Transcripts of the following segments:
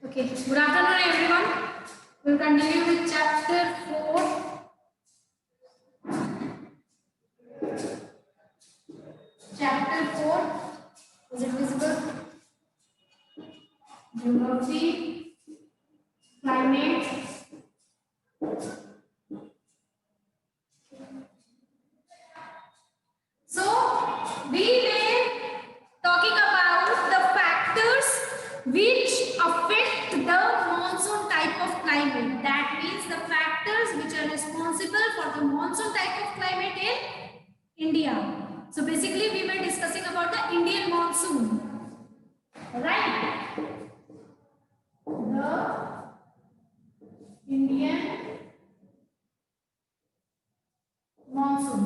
Okay, good afternoon everyone. We'll continue with chapter 4. Chapter 4. Is it visible? Geography, climate. So, we were talking about the factors which affect the monsoon type of climate. That means the factors which are responsible for the monsoon type of climate in India. So basically we were discussing about the Indian monsoon. Right? The Indian monsoon.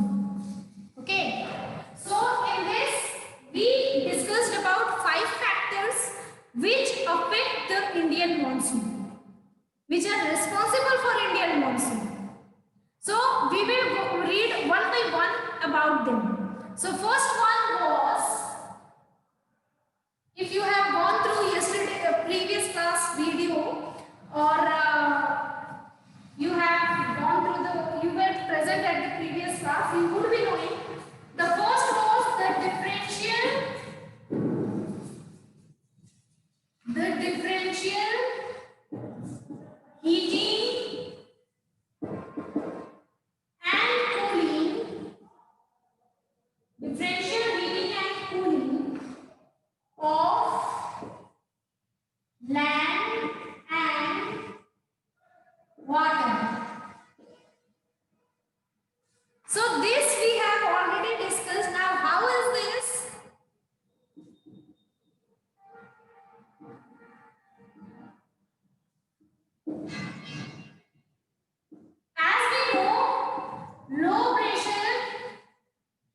Okay. So in this we discussed about 5 factors which affect the Indian monsoon, which are responsible for Indian monsoon. So we will read one by one about them. So first one was, if you have gone through yesterday previous class video, or you have gone through you were present at the previous class, you would be knowing the first was the differential heating and cooling, differential heating and cooling of land and water. So this we have already discussed. Now how is this? As we know, low pressure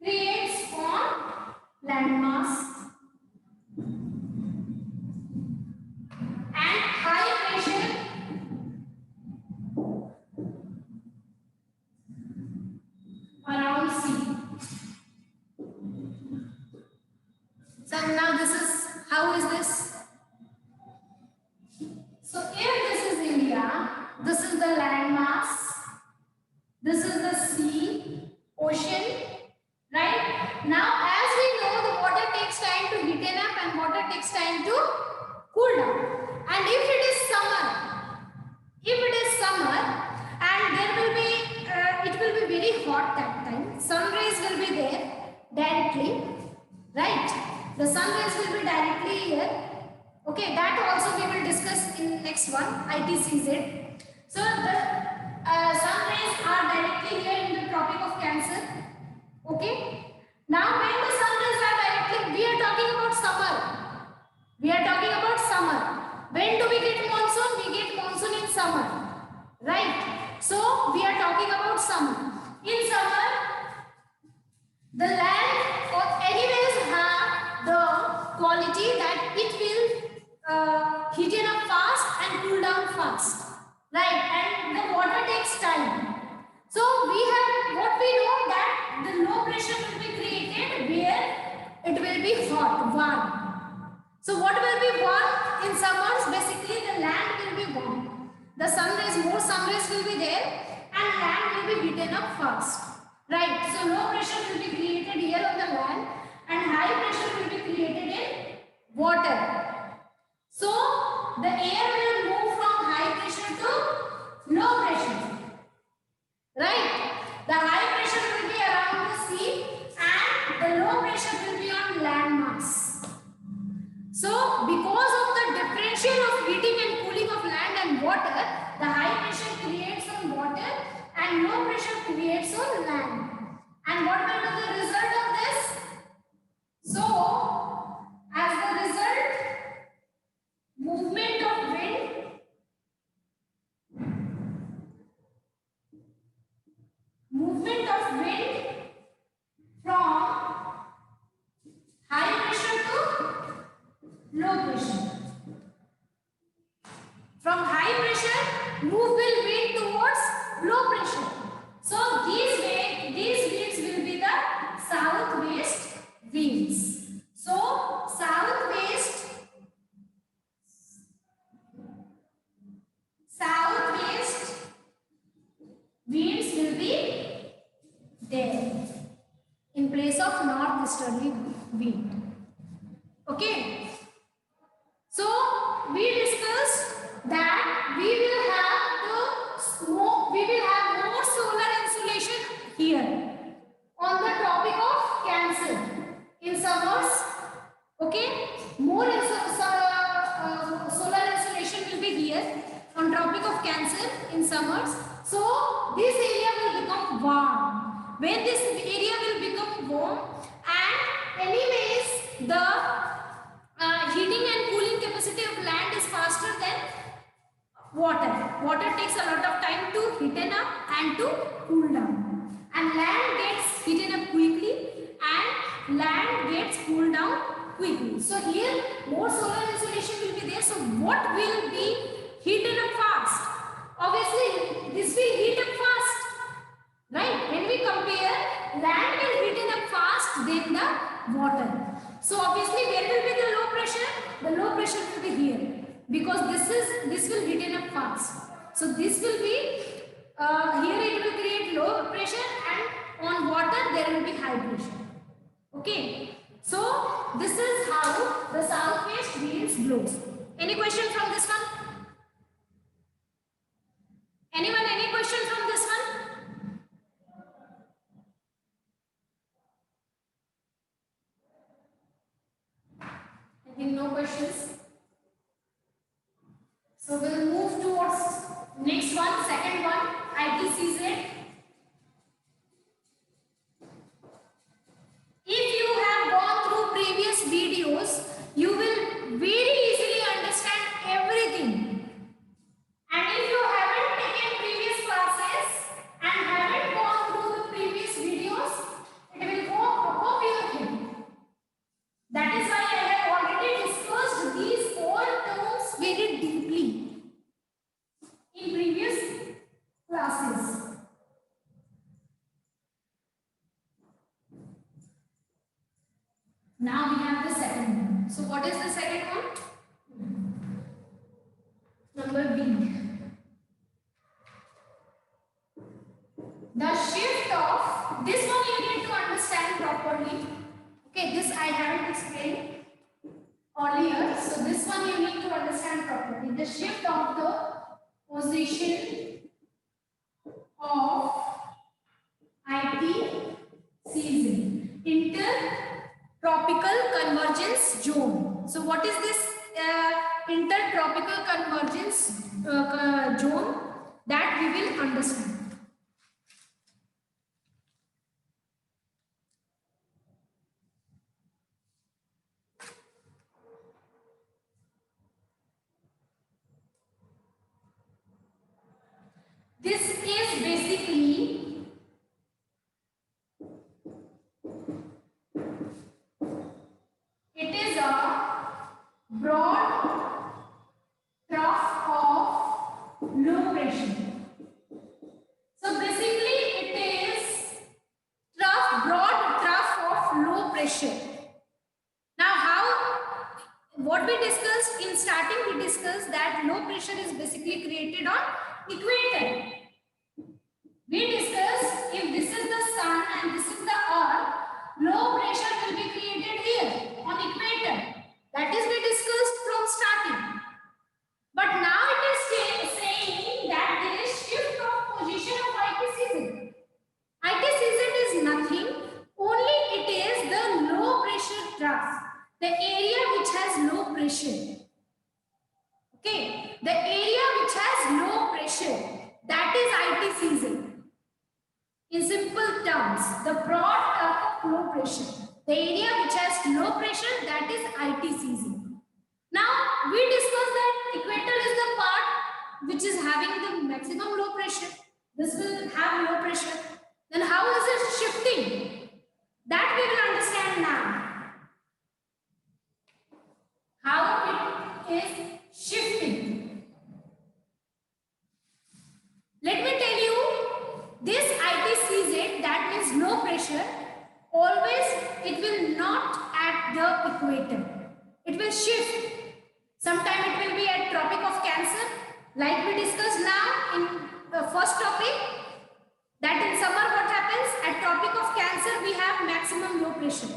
creates on landmass and high pressure around sea. So now this is, how is this? So if this is India, this is the landmass, this is the sea, ocean, right? Now as we know, the water takes time to heat up and water takes time to cool down. And if it is summer and there will be, it will be very hot that time, sun rays will be there directly, right? The sun rays will be directly here. Okay, that also we will discuss in next one, ITCZ. So the sun rays are directly here in the Tropic of Cancer. Okay. Now when the sun rays are directly, we are talking about summer. We are talking about summer. When do we get monsoon? We get monsoon in summer. Right. So we are talking about summer. In summer, the land anyways have the quality that it will heat up fast and cool down fast, right? And the water takes time. So we have, what we know, that the low pressure will be created where it will be hot, warm. So what will be warm in summers? Basically the land will be warm. The sun rays, more sun rays will be there and land will be heated up fast. Right, so low pressure will be created here on the land and high pressure will be created in water. So the air will move from high pressure to low pressure. Right, the high pressure will be around the sea and the low pressure will be on land mass. So because of the differential of heating and cooling of land and water, the high pressure creates on water and low pressure creates on land. And what will be the result of this? So, as the result, movement of wind, from high pressure to low pressure. From high pressure, move will wind towards low pressure. So these winds will be the southwest winds. So southwest wind. Okay. So we discussed that we will have more solar insolation here on the topic of Cancer in summers. Okay, more solar insolation will be here on topic of Cancer in summers. So this area will become warm. When this area will become warm, and anyways the heating and cooling capacity of land is faster than water. Water takes a lot of time to heaten up and to cool down. And land gets heaten up quickly and land gets cooled down quickly. So here more solar insolation will be there. So what will be heated up fast? Obviously this will heat up fast. Right? When we compare, land will heat up fast than the water. So obviously where will be the low pressure? The low pressure will be here because this will heat up fast. So this will be here it will create low pressure, and on water there will be high pressure. Okay. So this is how the southwest winds blows. Any question from this one? Anyone? Any question from this one? I think no questions. So we'll move towards next one, second one, ITCZ. If you have gone through previous videos, you will very easily understand everything. And if you haven't taken previous classes and haven't gone through the previous videos, it will go above your head. That is why I have already discussed these all terms very deeply in previous classes. Now we have the second one. So what is the second one? Number B. The shift of, this one you need to understand properly. Okay, this I haven't explained earlier. So this one you need to understand properly. The shift of the position of ITCZ, intertropical convergence zone. So what is this intertropical convergence zone? That we will understand. This is basically it is a broad trough of low pressure. So basically it is broad trough of low pressure. Now what we discussed in starting, we discussed that low pressure is basically created on equator. We discussed if this is the sun and this is the earth, low pressure will be created here on equator. That is we discussed from starting. But now it is saying that there is shift of position of ITCZ. ITCZ is nothing, only it is the low pressure trough, the area which has low pressure. Okay, the area which has low pressure, that is ITCZ. In simple terms, the broad trough of low pressure, the area which has low pressure, that is ITCZ. Now we discussed that equator is the part which is having the maximum low pressure. This will have low pressure. Then how is it shifting? That we will understand now. How it is shifting. Let me tell you, this ITCZ, that means low pressure, always it will not at the equator. It will shift. Sometime it will be at Tropic of Cancer, like we discussed now in the first topic, that in summer what happens? At Tropic of Cancer we have maximum low pressure.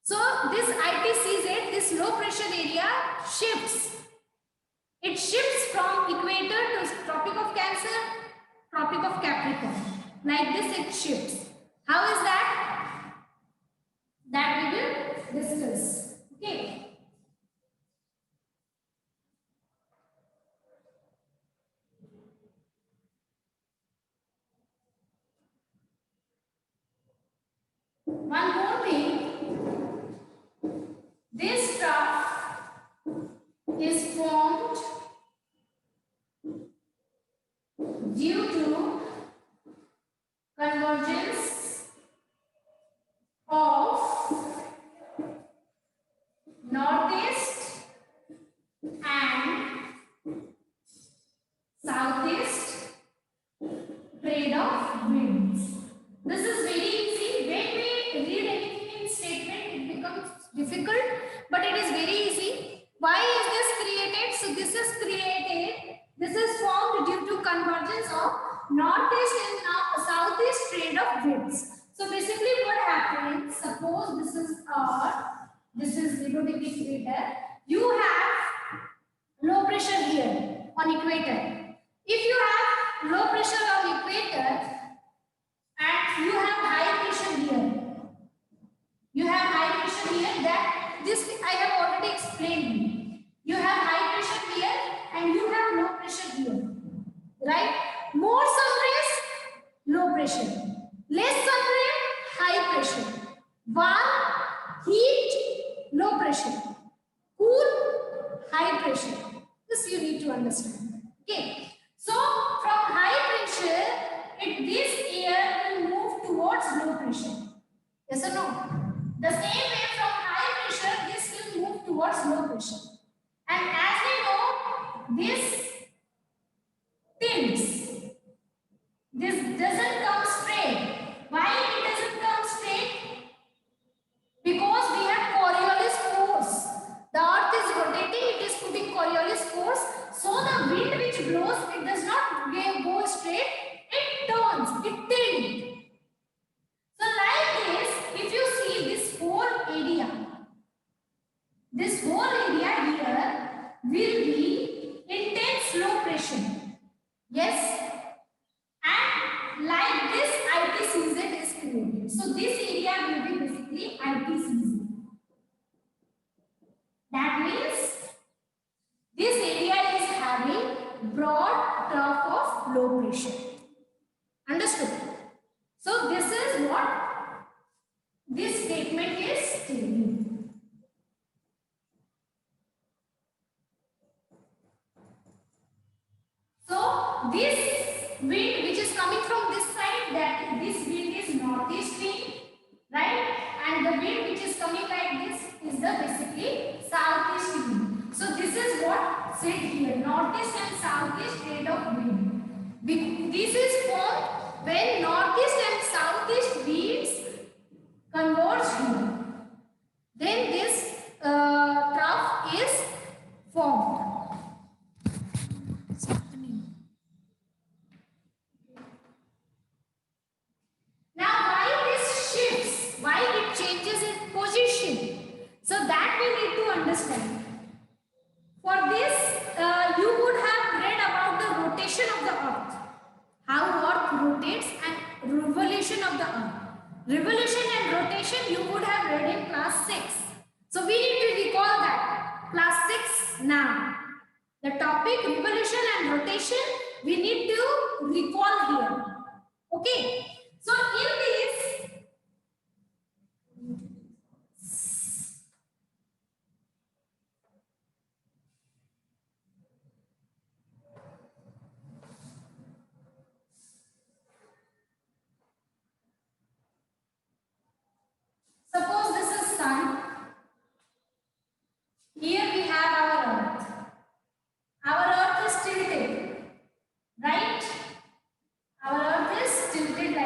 So this ITCZ, this low pressure area shifts. It shifts from equator to Tropic of Cancer, Tropic of Capricorn. Like this it shifts. How is that? That we will discuss. Okay. One more thing. This trough is formed due to convergence of northeast and southeast trade of winds. This is very easy. When we read anything in statement, it becomes difficult, but it is very easy. Why is this created? So this is created. This is formed due to convergence of northeast and southeast trade of winds. So basically, what happens? Suppose this is Earth, this is 0° equator. You have low pressure here on equator. If you have low pressure on equator and you have high pressure here, you have high pressure here, that this I have already explained. You have high pressure here and you have low pressure here, right? More sun rays, low pressure. Less sun ray, high pressure. Warm, heat, low pressure. Cool, high pressure. This you need to understand. Okay. So from high pressure, this air will move towards low pressure. Yes or no? The same way from high pressure, this will move towards low pressure. And as we know, this tilts. This doesn't come straight. Why it doesn't come straight? Because we have Coriolis force. The earth is rotating, it is putting Coriolis force. So the wind which blows, it does not go straight, it turns, it tilts. So like this, if you see this whole area here will be intense low pressure. Yes? And like this ITCZ is created. So this area will be basically ITCZ. That means this area is having broad trough of low pressure. Understood? So this is what this statement is telling. So this wind which is coming from this side, that this wind is northeast wind, right? And the wind which is coming like this is the basically southeast wind. So this is what said here, northeast and southeast trade of wind. This is formed when northeast and southeast winds converge here. Then this trough is formed. Now why this shifts? Why it changes its position? So that we need to understand. For this, you would have read about the rotation of the earth. How earth rotates and revolution of the earth. Revolution and rotation you would have read in class 6. So we need to recall that. Class 6 now. The topic revolution and rotation we need to recall here. Okay. So in this, suppose this is sun. Here we have our earth. Our earth is tilted, right? Our earth is tilted like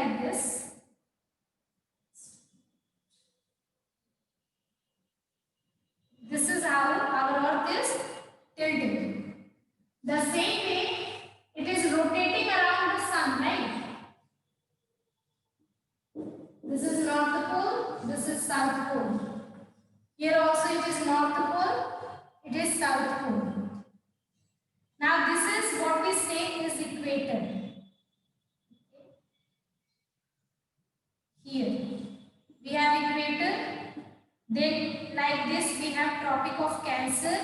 It is south pole. Now this is what we say is equator. Here we have equator. Then like this we have Tropic of Cancer.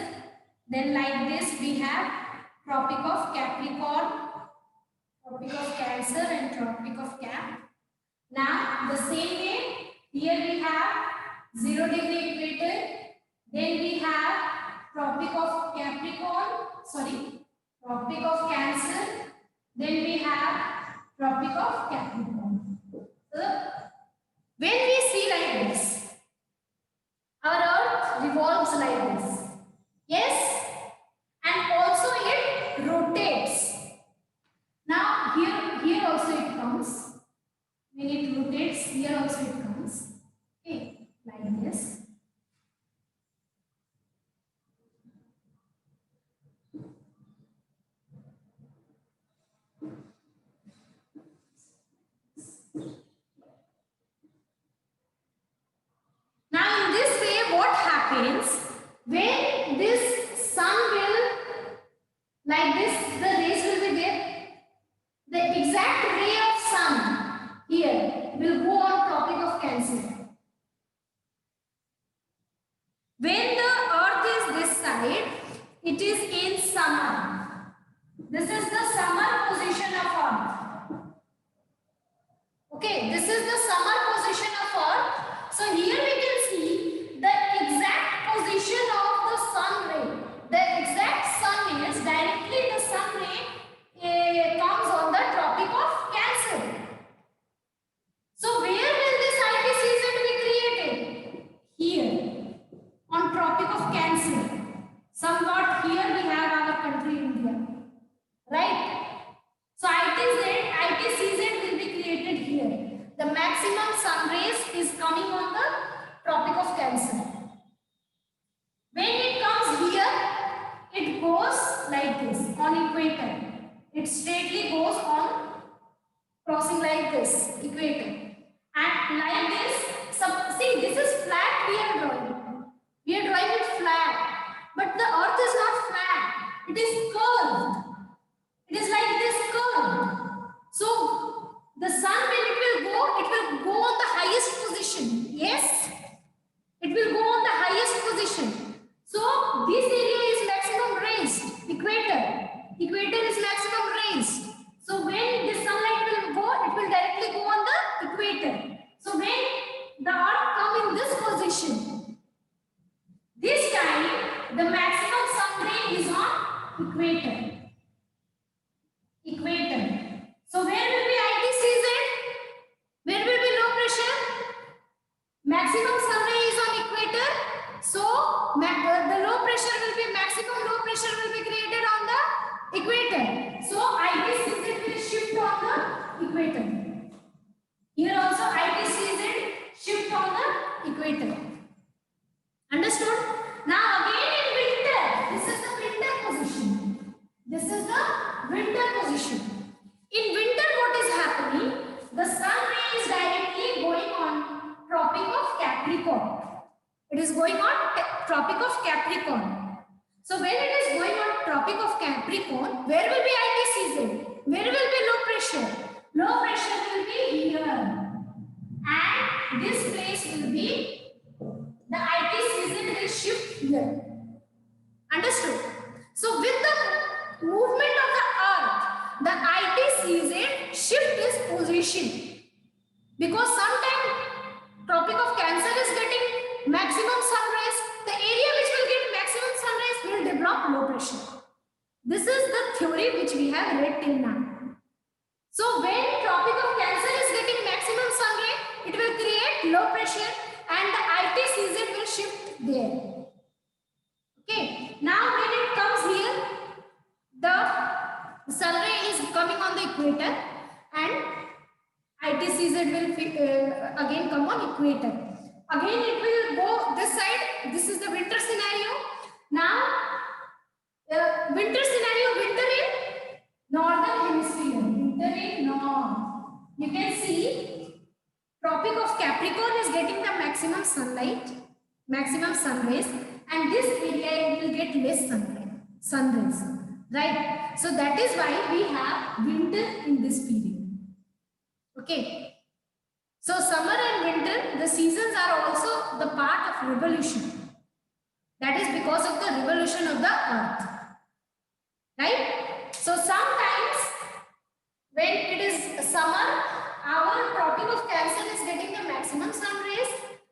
Then like this we have Tropic of Capricorn, Tropic of Cancer and Tropic of Cap. Now the same way here we have 0 degree equator. Then we have Tropic of Capricorn, Tropic of Cancer. Then we have Tropic of Capricorn. So when we see like this, our Earth revolves like this. Yes? And also it rotates. Now here also it comes. When it rotates, here also it comes. Okay, like this. Now in this way what happens, when this sun will, like this, the rays will be there. The exact ray of sun here will go on Tropic of Cancer. When the earth is this side, it is in summer. This is the summer position of earth. Okay, this is the summer position of earth. So here we can see the exact position of the sun ray. The exact sun is directly the sun ray comes on the Tropic of Cancer. So where will this IPCZ be created? Here on Tropic of Cancer. Somewhat here we have our country India, right? So ITCZ will be created here. The maximum sun rays is coming on the Tropic of Cancer. When it comes here, it goes like this on equator. It straightly goes on crossing like this equator. And like this, see this is flat we are drawing. We are drawing it flat. But the earth is not flat. It is curved. It is like this curved. So the sun, when it will go on the highest position. Yes? It will go on the highest position. So this area is maximum raised. Equator. Equator is maximum raised. So when the sunlight will go, it will directly go on the equator. So when the earth come in this position, this time the maximum sun ray is on equator. Equator. So where will be ITCZ? Where will be low pressure? Maximum sun ray is on equator. So the low pressure will be, maximum low pressure will be created on the equator. So ITCZ will shift on the equator. Here also ITCZ shift on the equator. Understood? Now again in winter, this is the winter position. This is the winter position. In winter what is happening? The sun ray is directly going on Tropic of Capricorn. It is going on Tropic of Capricorn. So when it is going on Tropic of Capricorn, where will be ITCZ? Where will be low pressure? Low pressure will be here. And this place will be, the ITCZ will shift here. Understood? So with the movement of the earth, the ITCZ shift its position. Because sometimes Tropic of Cancer is getting maximum sun rays. The area which will get maximum sun rays will develop low pressure. This is the theory which we have read till now. So when Tropic of Cancer is getting maximum sun ray, it will create low pressure and the ITCZ will shift there. Okay. Now when it comes here, the sun ray is coming on the equator and ITCZ will again come on equator. Again it will go this side. This is the winter scenario. Now winter scenario, winter in northern hemisphere. Winter in north. You can see Tropic of Capricorn is getting the maximum sunlight, maximum sun rays, and this area will get less sun rays, right? So that is why we have winter in this period. Okay. So summer and winter, the seasons are also the part of revolution. That is because of the revolution of the earth, right? So sometimes when it is summer, our Tropic of Cancer is getting the maximum sun rays,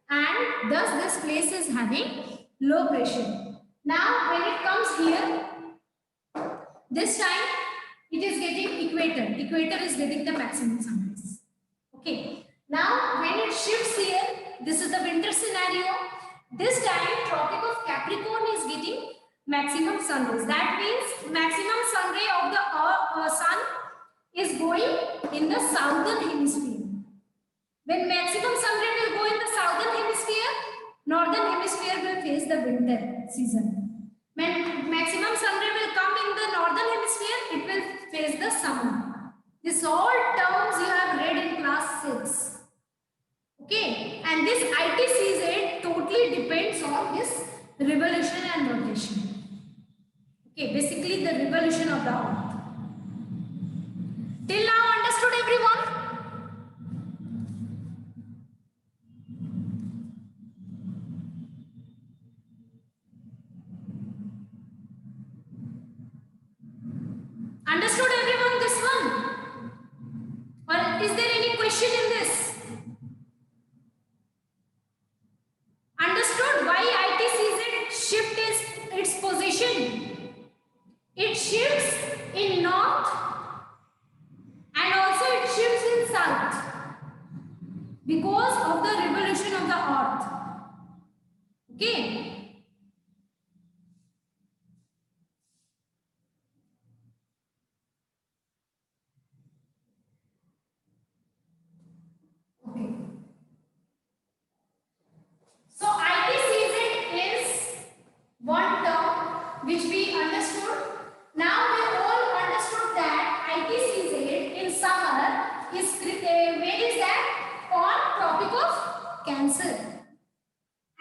and thus this place is having low pressure. Now when it comes here, this time it is getting equator. Equator is getting the maximum sun rays. Okay. Now when it shifts here, this is the winter scenario. This time Tropic of Capricorn is getting maximum sun rays. That means maximum sun ray of the sun is going in the southern hemisphere. When maximum sun ray will go in the southern hemisphere, northern hemisphere will face the winter season. When maximum sun ray will come in the northern hemisphere, it will face the summer. This all terms you have read in class 6. Okay, and this ITCZ totally depends on this revolution and rotation. Okay, basically the revolution of the earth. Till now understood everyone? Understood everyone this one? Or is there any question in this? Understood why ITCZ shift its position? It shifts in north and also it shifts in south because of the revolution of the earth. Okay. So ITCZ is one term which we understood. Now we all understood that ITCZ in summer is where is that? On Tropic of Cancer.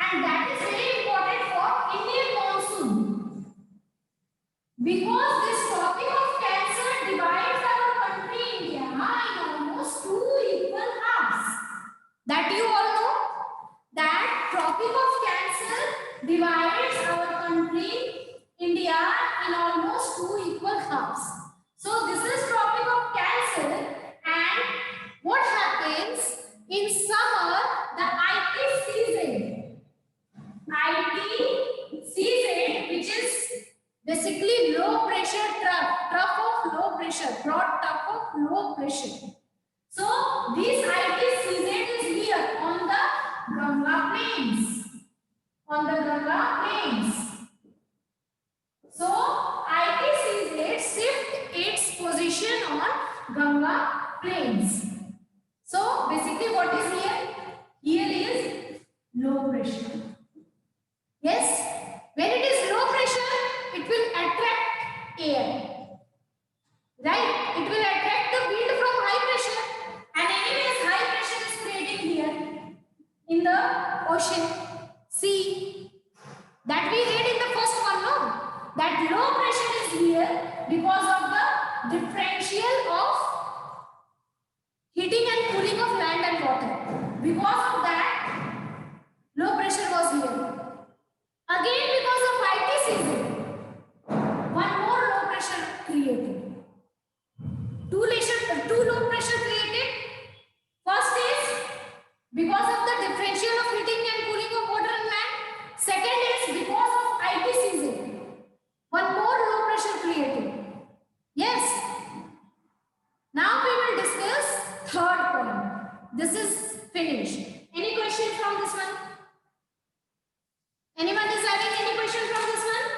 And that is very important for Indian monsoon. Because this Tropic of Cancer divides our country India in almost 2 equal halves. That you all know? That Tropic of Cancer divides our country India in almost 2 equal halves. So this is Tropic of Cancer, and what happens in summer? The IT season, which is basically low pressure trough of low pressure, broad trough of low pressure. So this IT season is here on the Ganga plains. On the Ganga plains. So ITCZ shift its position on Ganga plains. So basically what is here? Here is low pressure. Yes, when it is low pressure, it will attract air. Right? It will attract the wind from high pressure. And anyways, high pressure is creating here in the ocean, sea. That we read in the first one, no? That low pressure is here because of the differential of heating and cooling of land and water. Because of that, low pressure was here. Again, because of ITCZ, one more low pressure created. Two low pressure created. First is because of the differential of heating and cooling of water and land. Second is because of ITCZ. One more low pressure created. Yes. Now we will discuss third point. This is finished. Any questions from this one? Anyone is having any question from this one?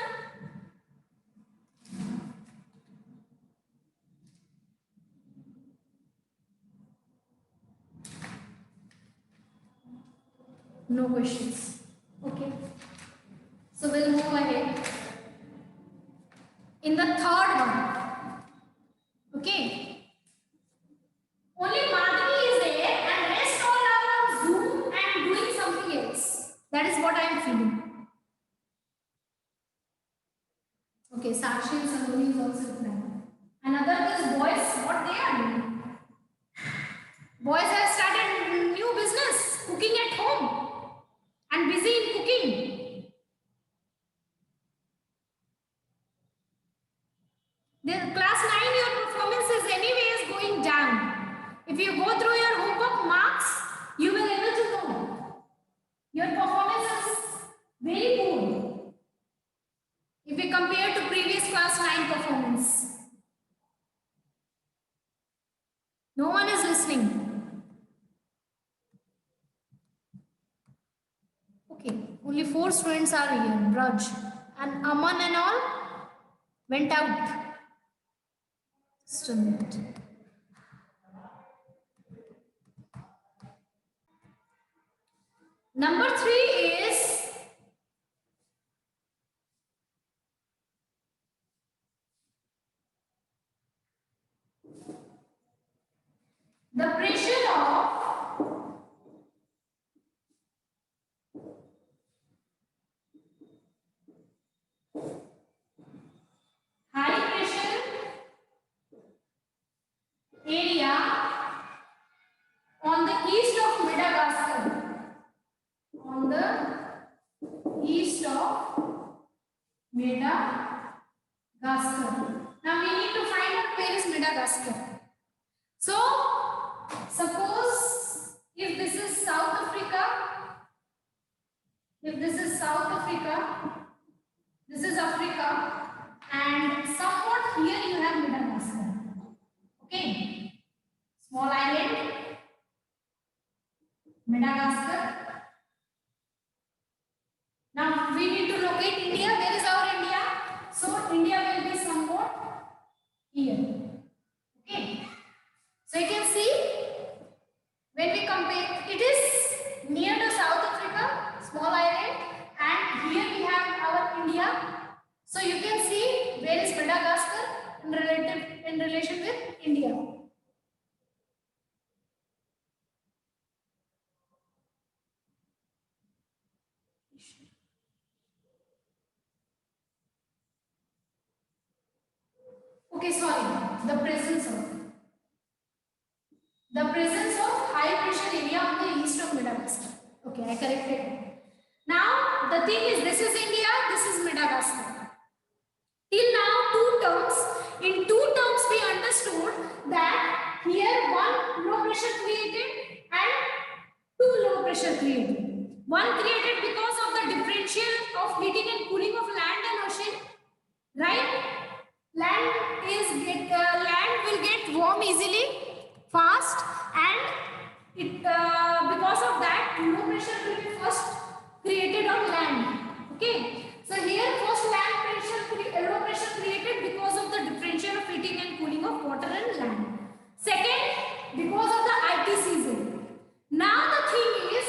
No questions. Okay. So we'll move ahead. In the third one. Okay. Only Madhuri is there and rest all are on Zoom and doing something else. That is what I am feeling. Okay, Sakshi and Saloni is also replying. Another is boys, what they are doing. Boys have started new business, cooking at home and busy in cooking. The class 9, your performance is anyways going down. If you go through your homework marks, you will able to know. Your performance is very poor if we compare to previous class 9 performance. No one is listening. Okay, only 4 students are here. Braj and Aman and all went out. Just a minute. Number 3 is the pressure of high pressure area on the east of Madagascar. On the east of Madagascar. Now we need to find out where is Madagascar. So suppose if this is South Africa, this is Africa, and somewhat here you have Madagascar. Okay, small island, Madagascar. Now we need to locate India. Where is our India? So India will be somewhat here. Okay. So you can see when we compare, it is near to South Africa, small island, and here we have our India. So you can see where is Madagascar in relation with India. Okay, sorry, the presence of high pressure area on the east of Madagascar. Okay, I corrected. Now the thing is, this is India, this is Madagascar. Till now, in two terms we understood that here one low pressure created and two low pressure created. One created because of the differential of heating and cooling of land and ocean, right? Land will get warm easily, fast, and because of that, low pressure will be first created on land. Okay, so here first low pressure created because of the differential of heating and cooling of water and land. Second, because of the IT season. Now the thing is,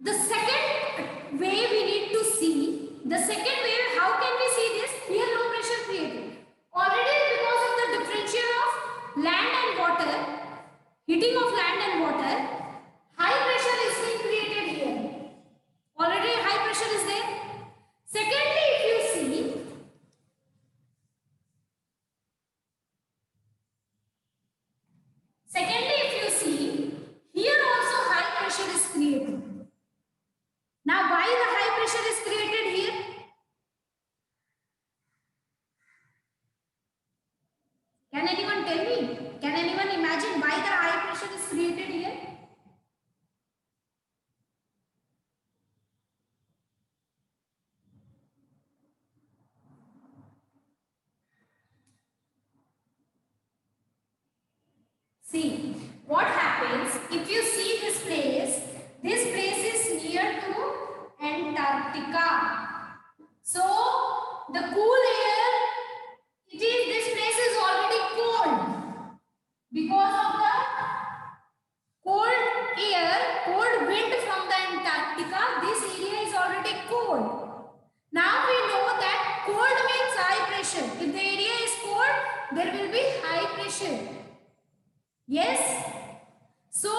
the second way we need to see, how can we see this? Here low pressure created. Already because of the differential of land and water, heating of land and water, high pressure is being created here. Already high pressure is there. Secondly, if you see, here also high pressure is created. Now why the high pressure is created here? Can anyone tell me? Can anyone imagine why the high pressure is created here? See, what happens if you see this place is near to Antarctica. So, the cool air, this place is already cold. Because of the cold wind from the Antarctica, this area is already cold. Now we know that cold means high pressure. If the area is cold, there will be high pressure. Yes? So,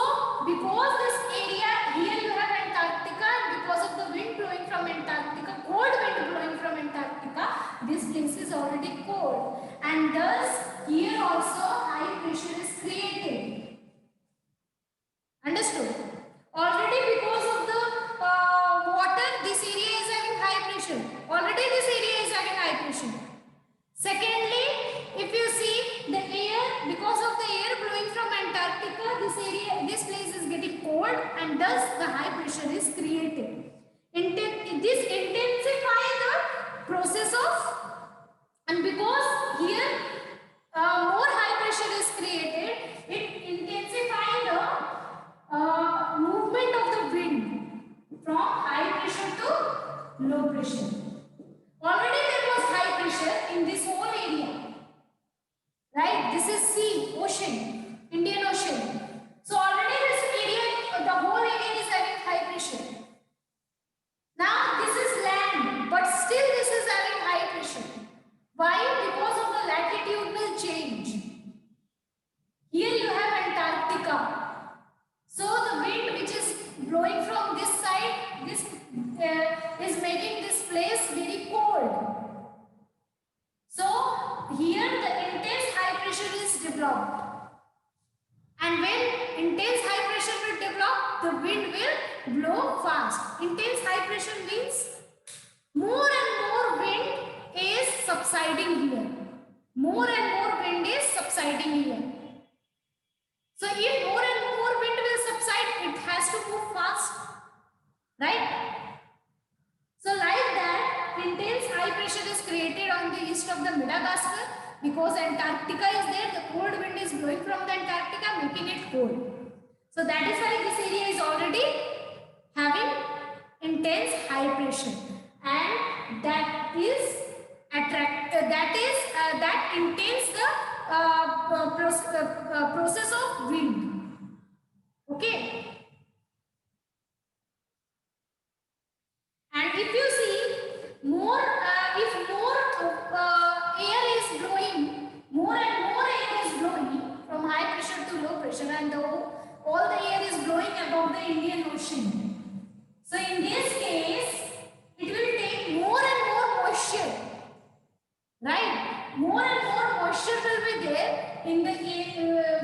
because this area, here you have Antarctica, because of the wind blowing from Antarctica, cold wind blowing from Antarctica, this and thus here also high pressure is created. Understood? Already because of the water, this area is having high pressure. Already this area is having high pressure. Secondly, if you see the air, because of the air blowing from Antarctica, this place is getting cold and thus the high pressure is created. This intensifies the process of, and because here more high pressure is created, it intensifies the movement of the wind from high pressure to low pressure. Already there was high pressure in this whole area, right? This is sea, ocean, Indian Ocean. So already this area, the whole area is having high pressure. Now this is land, but still this is having high pressure. Why? Because of the latitudinal change. Here you have Antarctica. So the wind which is blowing from this side, this is making this place very cold. So here the intense high pressure is developed. And when intense high pressure will develop, the wind will blow fast. Intense high pressure means more and more wind is subsiding here. More and more wind is subsiding here. So if more and more wind will subside, it has to move fast, right? So like that, intense high pressure is created on the east of the Madagascar because Antarctica is there, the cold wind is blowing from the Antarctica making it cold. So that is why this area is already having intense high pressure, and that is that intense the process of wind. Okay. And if you see more, if more air is blowing, more and more air is blowing from high pressure to low pressure, and all the air is blowing above the Indian Ocean. So in this case, it will take more and more moisture, right? More and more moisture will be there in the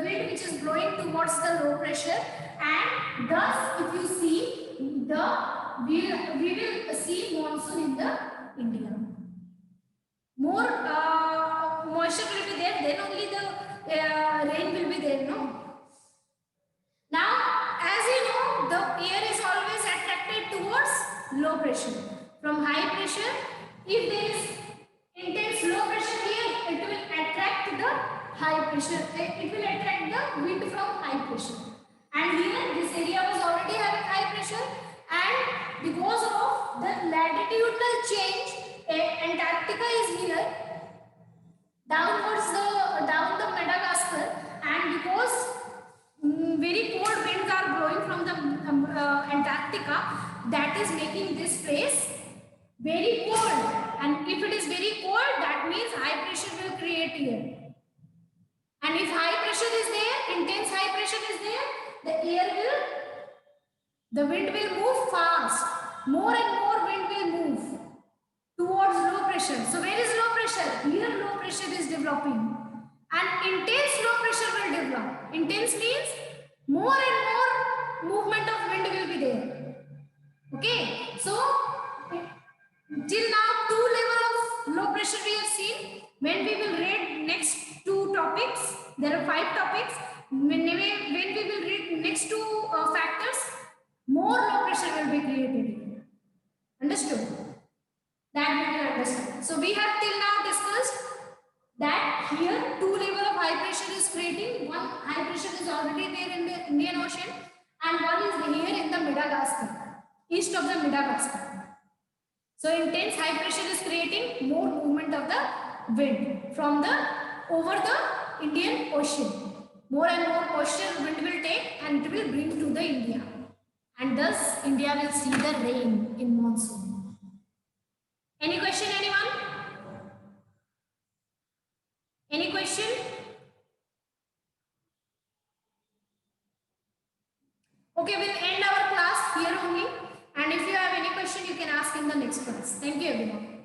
wind which is blowing towards the low pressure, and thus if you see we will see monsoon in the India. More moisture will be there, then only the rain will be there, no? Now, as you know, the air is always attracted towards low pressure. From high pressure, if there is intense low pressure here, it will attract the high pressure. It will attract the wind from high pressure. And here, this area was already having high pressure, and because of the latitudinal change, Antarctica is here down the Madagascar, and because very cold winds are blowing from the Antarctica, that is making this place very cold, and if it is very cold, that means high pressure will create here. And if high pressure is there, intense high pressure is there, the wind will move fast. More and more wind will move towards low pressure. So where is low pressure? Here low pressure is developing, and intense low pressure will develop. Intense means more and more movement of wind will be there. Okay, so till now 2 level of low pressure we have seen. When we will read next 2 topics, there are 5 topics. When we will read next 2 factors, more low pressure will be created here. Understood? That we will understand. So we have till now discussed that here 2 level of high pressure is creating. One high pressure is already there in the Indian Ocean, and one is here in the Madagascar, east of the Madagascar. So intense high pressure is creating more movement of the wind from over the Indian Ocean. More and more moisture wind will take, and it will bring to the India, and thus India will see the rain in monsoon. Any question, anyone? Any question? Okay, we'll end our class here only, and if you have any question, you can ask in the next class. Thank you, everyone.